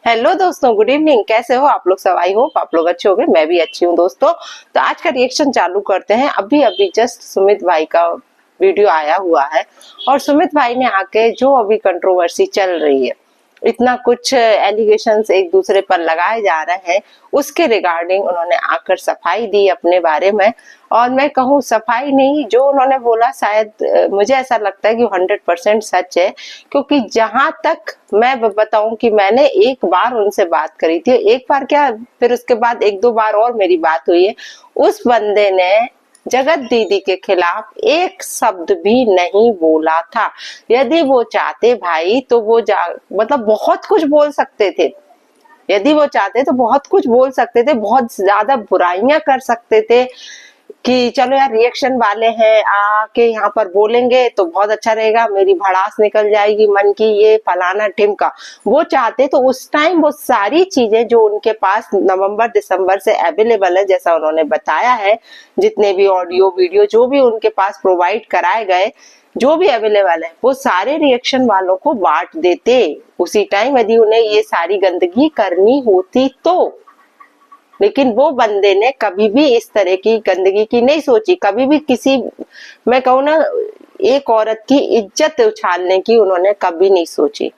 Hello दोस्तों, good evening. कैसे हो आप लोग सब? आई होप आप लोग अच्छे होंगे। मैं भी अच्छी हूँ दोस्तों। तो आज का रिएक्शन चालू करते हैं। अभी अभी जस्ट सुमित भाई का वीडियो आया हुआ है और सुमित भाई ने आके जो अभी कंट्रोवर्सी चल रही है, इतना कुछ एलिगेशंस एक दूसरे पर लगाए जा रहे हैं, उसके रिगार्डिंग उन्होंने आकर सफाई दी अपने बारे में। और मैं कहूँ सफाई नहीं, जो उन्होंने बोला शायद मुझे ऐसा लगता है कि 100% सच है। क्योंकि जहां तक मैं बताऊं कि मैंने एक बार उनसे बात करी थी, एक बार क्या, फिर उसके बाद एक दो बार और मेरी बात हुई है। उस बंदे ने जगत दीदी के खिलाफ एक शब्द भी नहीं बोला था। यदि वो चाहते भाई तो वो मतलब बहुत कुछ बोल सकते थे। यदि वो चाहते तो बहुत कुछ बोल सकते थे, बहुत ज्यादा बुराइयां कर सकते थे कि चलो यार रिएक्शन वाले हैं, आके यहाँ पर बोलेंगे तो बहुत अच्छा रहेगा, मेरी भड़ास निकल जाएगी मन की, ये फलाना ढिमका। वो चाहते तो उस टाइम वो सारी चीजें जो उनके पास नवंबर दिसंबर से अवेलेबल है, जैसा उन्होंने बताया है, जितने भी ऑडियो वीडियो जो भी उनके पास प्रोवाइड कराए गए, जो भी अवेलेबल है, वो सारे रिएक्शन वालों को बांट देते उसी टाइम, यदि उन्हें ये सारी गंदगी करनी होती तो। लेकिन वो बंदे ने कभी भी इस तरह की गंदगी की नहीं सोची, कभी भी किसी, मैं कहूँ ना, एक औरत की इज्जत उछालने की उन्होंने कभी नहीं सोची।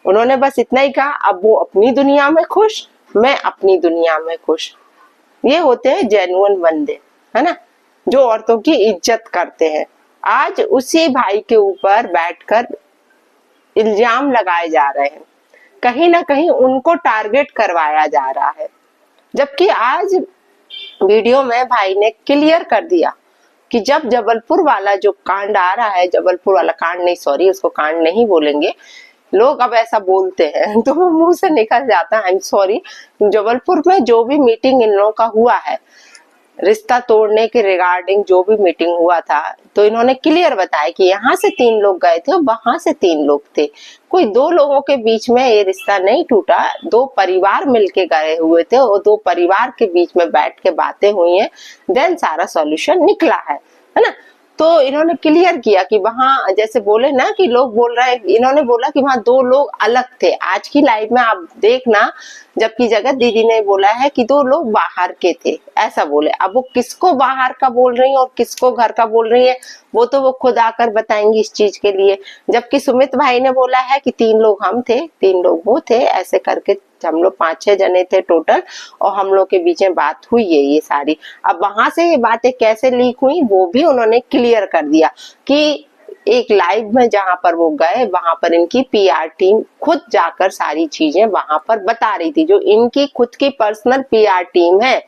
उन्होंने बस इतना ही कहा, अब वो अपनी दुनिया में खुश, मैं अपनी दुनिया में खुश। ये होते हैं जेन्युइन बंदे, है ना, जो औरतों की इज्जत करते हैं। आज उसी भाई के ऊपर बैठकर इल्जाम लगाए जा रहे हैं, कहीं ना कहीं उनको टारगेट करवाया जा रहा है। जबकि आज वीडियो में भाई ने क्लियर कर दिया कि जब जबलपुर वाला जो कांड आ रहा है, जबलपुर वाला कांड नहीं, सॉरी, उसको कांड नहीं बोलेंगे, लोग अब ऐसा बोलते हैं तो वो मुंह से निकल जाता है, आई एम सॉरी। जबलपुर में जो भी मीटिंग इन लोगों का हुआ है, रिश्ता तोड़ने के रिगार्डिंग जो भी मीटिंग हुआ था, तो इन्होंने क्लियर बताया कि यहाँ से 3 लोग गए थे और वहां से 3 लोग थे। कोई 2 लोगों के बीच में ये रिश्ता नहीं टूटा, 2 परिवार मिलके गए हुए थे और 2 परिवार के बीच में बैठ के बातें हुई हैं, देन सारा सॉल्यूशन निकला है ना। तो इन्होंने क्लियर किया कि वहां, जैसे बोले ना कि लोग बोल रहे हैं, इन्होंने बोला कि वहां 2 लोग अलग थे। आज की लाइफ में आप देखना, जबकि जगत दीदी ने बोला है कि 2 लोग बाहर के थे, ऐसा बोले। अब वो किसको बाहर का बोल रही है और किसको घर का बोल रही है, वो तो वो खुद आकर बताएंगी इस चीज के लिए। जबकि सुमित भाई ने बोला है कि 3 लोग हम थे, 3 लोग वो थे, ऐसे करके हम लोग 5-6 जने थे टोटल, और हम लोग के बीच में बात हुई है ये सारी। अब वहां से ये बातें कैसे लीक हुई वो भी उन्होंने क्लियर कर दिया कि एक लाइव में जहां पर वो गए, वहां पर इनकी पीआर टीम खुद जाकर सारी चीजें वहां पर बता रही थी, जो इनकी खुद की पर्सनल पीआर टीम है।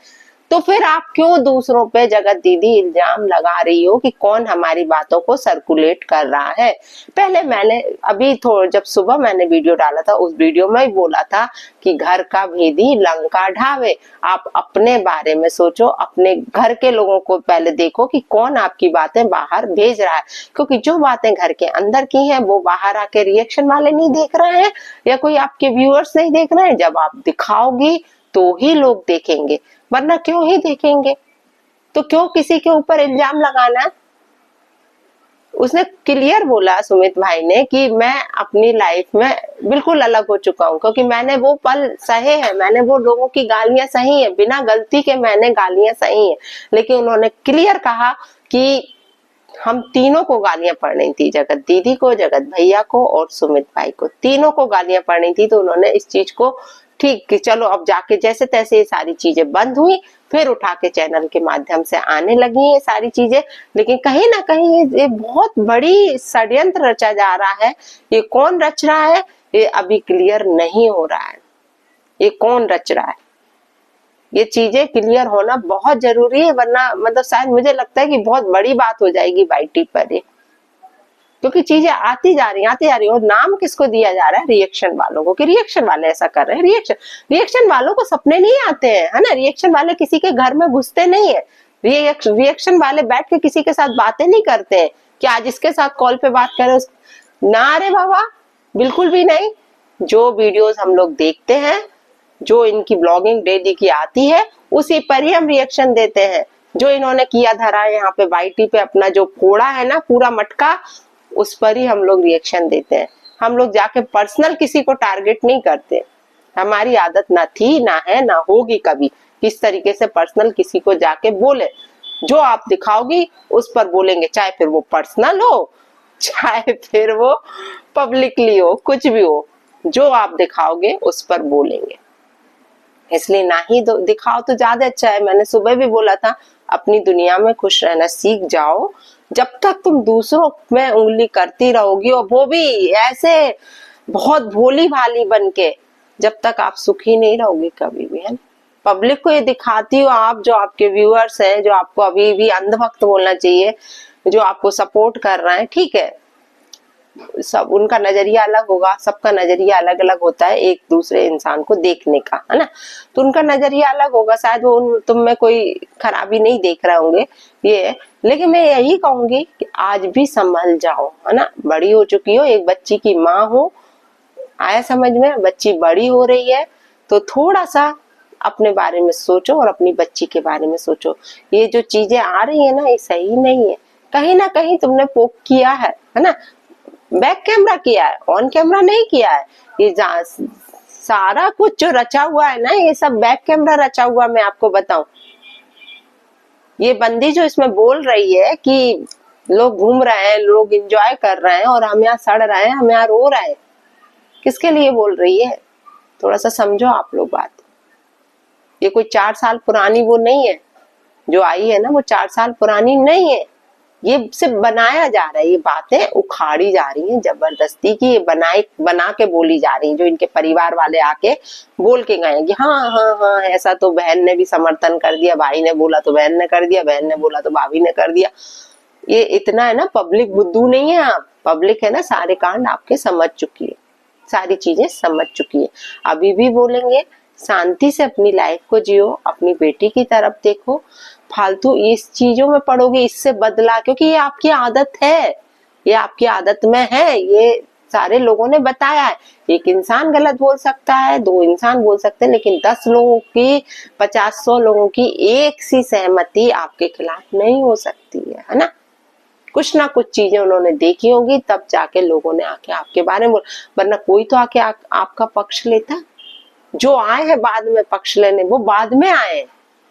तो फिर आप क्यों दूसरों पे जगत दीदी इल्जाम लगा रही हो कि कौन हमारी बातों को सर्कुलेट कर रहा है? पहले मैंने अभी थोड़ा, जब सुबह मैंने वीडियो डाला था, उस वीडियो में ही बोला था कि घर का भेदी लंका ढावे। आप अपने बारे में सोचो, अपने घर के लोगों को पहले देखो कि कौन आपकी बातें बाहर भेज रहा है। क्योंकि जो बातें घर के अंदर की हैं वो बाहर आके रिएक्शन वाले नहीं देख रहे हैं, या कोई आपके व्यूअर्स नहीं देख रहे हैं। जब आप दिखाओगी तो ही लोग देखेंगे, वरना क्यों ही देखेंगे? तो क्यों किसी के ऊपर इल्जाम लगाना? उसने क्लियर बोला सुमित भाई ने कि मैं अपनी लाइफ में बिल्कुल अलग हो चुका हूँ, क्योंकि मैंने वो पल सहे हैं, मैंने वो लोगों की गालियां सही है, बिना गलती के मैंने गालियां सही है। लेकिन उन्होंने क्लियर कहा कि हम तीनों को गालियां पड़नी थी, जगत दीदी को, जगत भैया को और सुमित भाई को, तीनों को गालियां पड़नी थी। तो उन्होंने इस चीज को ठीक कि चलो अब जाके जैसे तैसे ये सारी चीजें बंद हुई, फिर उठा के चैनल के माध्यम से आने लगी ये सारी चीजें। लेकिन कहीं ना कहीं ये बहुत बड़ी षड्यंत्र रचा जा रहा है। ये कौन रच रहा है ये अभी क्लियर नहीं हो रहा है, ये कौन रच रहा है, ये चीजें क्लियर होना बहुत जरूरी है, वरना मतलब शायद मुझे लगता है कि बहुत बड़ी बात हो जाएगी वाईटी पर ये। क्योंकि चीजें आती जा रही और नाम किसको दिया जा रहा है? रिएक्शन वालों को, कि रिएक्शन वाले ऐसा कर रहे हैं। रिएक्शन वालों को सपने नहीं आते हैं, है ना। रिएक्शन वाले किसी के घर में घुसते नहीं है। रिएक्शन वाले बैठ के किसी के साथ बातें नहीं करते हैं कि आज इसके साथ कॉल पे बात करें ना, रे बाबा, बिल्कुल भी नहीं। जो वीडियोस हम लोग देखते हैं, जो इनकी ब्लॉगिंग डेली की आती है, उसी पर ही हम रिएक्शन देते हैं। जो इन्होंने किया धरा है यहाँ पे वाईटी पे, अपना जो फोड़ा है ना पूरा मटका, उस पर ही हम लोग रिएक्शन देते हैं। हम लोग जाके पर्सनल किसी को टारगेट नहीं करते। हमारी आदत ना थी, ना है, ना होगी कभी किस तरीके से पर्सनल किसी को जाके बोले। जो आप दिखाओगी उस पर बोलेंगे, चाहे फिर वो पर्सनल हो, चाहे फिर वो पब्लिकली हो, कुछ भी हो, जो आप दिखाओगे उस पर बोलेंगे। इसलिए ना ही दिखाओ तो ज्यादा अच्छा है। मैंने सुबह भी बोला था, अपनी दुनिया में खुश रहना सीख जाओ। जब तक तुम दूसरों में उंगली करती रहोगी, और वो भी ऐसे बहुत भोली भाली बन के, जब तक आप सुखी नहीं रहोगे कभी भी, है। पब्लिक को ये दिखाती हो आप, जो आपके व्यूअर्स हैं, जो आपको अभी भी अंधभक्त बोलना चाहिए, जो आपको सपोर्ट कर रहे हैं, ठीक है, सब उनका नजरिया अलग होगा, सबका नजरिया अलग अलग होता है एक दूसरे इंसान को देखने का, है ना। तो उनका नजरिया अलग होगा, शायद वो तुम में कोई खराबी नहीं देख रहे होंगे ये, लेकिन मैं यही कहूंगी कि आज भी संभल जाओ, है ना। बड़ी हो चुकी हो, एक बच्ची की माँ हो, आया समझ में, बच्ची बड़ी हो रही है, तो थोड़ा सा अपने बारे में सोचो और अपनी बच्ची के बारे में सोचो। ये जो चीजें आ रही है ना, ये सही नहीं है। कहीं ना कहीं तुमने पोक किया है ना। बैक कैमरा किया है, ऑन कैमरा नहीं किया है। ये सारा कुछ जो रचा हुआ है ना, ये सब बैक कैमरा रचा हुआ। मैं आपको बताऊं, ये बंदी जो इसमें बोल रही है कि लोग घूम रहे हैं, लोग एंजॉय कर रहे हैं और हम यहाँ सड़ रहे हैं, हम यहाँ रो रहे हैं, किसके लिए बोल रही है? थोड़ा सा समझो आप लोग बात। ये कोई 4 साल पुरानी वो नहीं है जो आई है ना, वो 4 साल पुरानी नहीं है। ये सिर्फ बनाया जा रहा है, ये बातें उखाड़ी जा रही हैं जबरदस्ती की, ये बना के बोली जा रही हैं, जो इनके परिवार वाले आके बोल के गए कि हाँ हाँ हाँ ऐसा तो बहन ने भी समर्थन कर दिया, भाई ने बोला तो बहन ने कर दिया, बहन ने बोला तो भाभी ने कर दिया। ये इतना है ना, पब्लिक बुद्धू नहीं है आप, पब्लिक है ना सारे कांड आपके समझ चुकी है, सारी चीजें समझ चुकी है। अभी भी बोलेंगे, शांति से अपनी लाइफ को जियो, अपनी बेटी की तरफ देखो, फालतू इस चीजों में पड़ोगे इससे बदला, क्योंकि ये आपकी आदत है, ये आपकी आदत में है, ये सारे लोगों ने बताया है। एक इंसान गलत बोल सकता है, 2 इंसान बोल सकते हैं, लेकिन 10 लोगों की, 50-100 लोगों की एक सी सहमति आपके खिलाफ नहीं हो सकती है ना। कुछ ना कुछ चीजें उन्होंने देखी होगी, तब जाके लोगों ने आके आपके बारे में बोला, वरना कोई तो आके आपका पक्ष लेता। जो आए हैं बाद में पक्ष लेने, वो बाद में आए,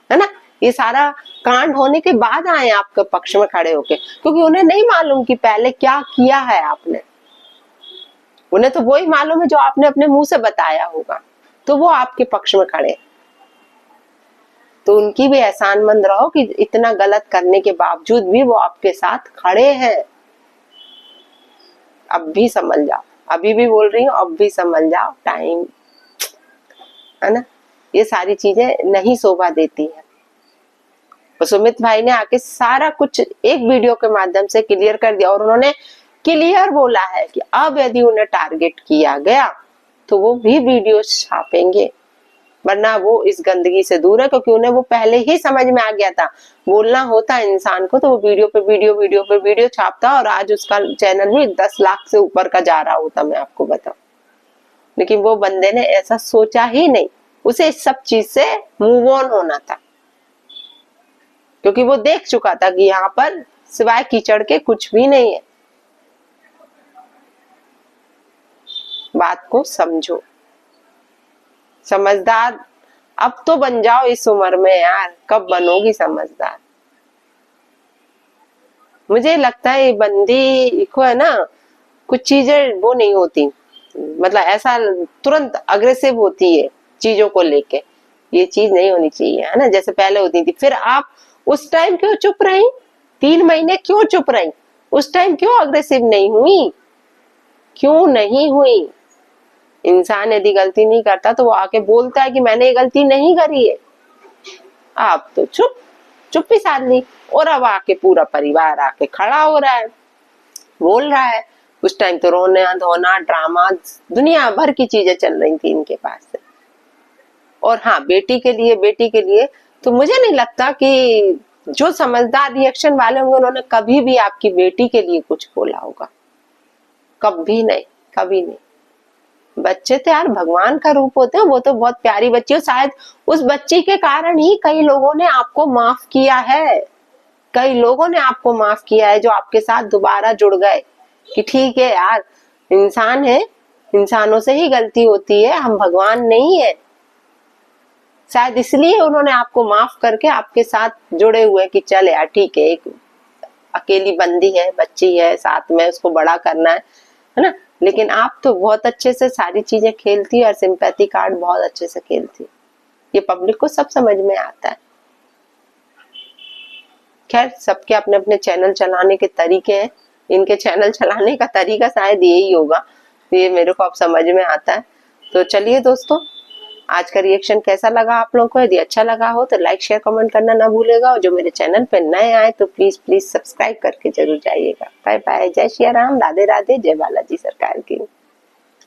है ना। ये सारा कांड होने के बाद आए आपके पक्ष में खड़े होके, क्योंकि उन्हें नहीं मालूम कि पहले क्या किया है आपने। उन्हें तो वही मालूम है जो आपने अपने मुंह से बताया होगा, तो वो आपके पक्ष में खड़े। तो उनकी भी एहसानमंद रहो कि इतना गलत करने के बावजूद भी वो आपके साथ खड़े हैं। अब भी संभल जाओ, अभी भी बोल रही हूँ, अब भी संभल जाओ, टाइम है ना। ये सारी चीजें नहीं शोभा देती है। तो सुमित भाई ने आके सारा कुछ एक वीडियो के माध्यम से क्लियर कर दिया, और उन्होंने क्लियर बोला है कि अब यदि उन्हें टारगेट किया गया तो वो भी वीडियो छापेंगे, वरना वो इस गंदगी से दूर है, क्योंकि उन्हें वो पहले ही समझ में आ गया था। बोलना होता इंसान को तो वो वीडियो पे वीडियो छापता, और आज उसका चैनल भी 10 लाख से ऊपर का जा रहा होता, मैं आपको बताऊं। लेकिन वो बंदे ने ऐसा सोचा ही नहीं, उसे इस सब चीज से मूव ऑन होना था, क्योंकि वो देख चुका था कि यहाँ पर सिवाय कीचड़ के कुछ भी नहीं है। बात को समझो, समझदार अब तो बन जाओ इस उम्र में यार, कब बनोगी समझदार? मुझे लगता है ये बंदी को है ना, कुछ चीजें वो नहीं होती, मतलब ऐसा तुरंत अग्रेसिव होती है चीजों को लेके। ये चीज नहीं होनी चाहिए, है ना, जैसे पहले होती थी। फिर आप उस टाइम क्यों चुप रही? 3 महीने क्यों चुप रही? उस टाइम क्यों अग्रेसिव नहीं हुई? क्यों नहीं हुई? इंसान यदि गलती नहीं करता तो वो आके बोलता है कि मैंने ये गलती नहीं करी है। आप तो चुप्पी साध ली, और अब आके पूरा परिवार आके खड़ा हो रहा है, बोल रहा है। उस टाइम तो रोना धोना ड्रामा दुनिया भर की चीजें चल रही थी इनके पास से। और हाँ, बेटी के लिए तो मुझे नहीं लगता कि जो समझदार रिएक्शन वाले होंगे उन्होंने कभी भी आपकी बेटी के लिए कुछ बोला होगा, कभी नहीं, कभी नहीं। बच्चे तो यार भगवान का रूप होते हैं, वो तो बहुत प्यारी बच्ची हो, शायद उस बच्ची के कारण ही कई लोगों ने आपको माफ किया है, कई लोगों ने आपको माफ किया है, जो आपके साथ दोबारा जुड़ गए कि ठीक है यार, इंसान है, इंसानों से ही गलती होती है, हम भगवान नहीं है। शायद इसलिए उन्होंने आपको माफ करके आपके साथ जुड़े हुए कि चल यार ठीक है, एक अकेली बंदी है, बच्ची है, साथ में उसको बड़ा करना है ना। लेकिन आप तो बहुत अच्छे से सारी चीजें खेलती और सिंपैथी कार्ड बहुत अच्छे से खेलती। ये पब्लिक को सब समझ में आता है। खैर, सबके अपने अपने चैनल चलाने के तरीके हैं। इनके चैनल चलाने का तरीका शायद यही होगा, ये मेरे को अब समझ में आता है। तो चलिए दोस्तों, आज का रिएक्शन कैसा लगा आप लोगों को? यदि अच्छा लगा हो तो लाइक शेयर कमेंट करना ना भूलेगा, और जो मेरे चैनल पे नए आए तो प्लीज प्लीज सब्सक्राइब करके जरूर जाइएगा। बाय बाय, जय श्री राम, राधे राधे, जय बालाजी सरकार की।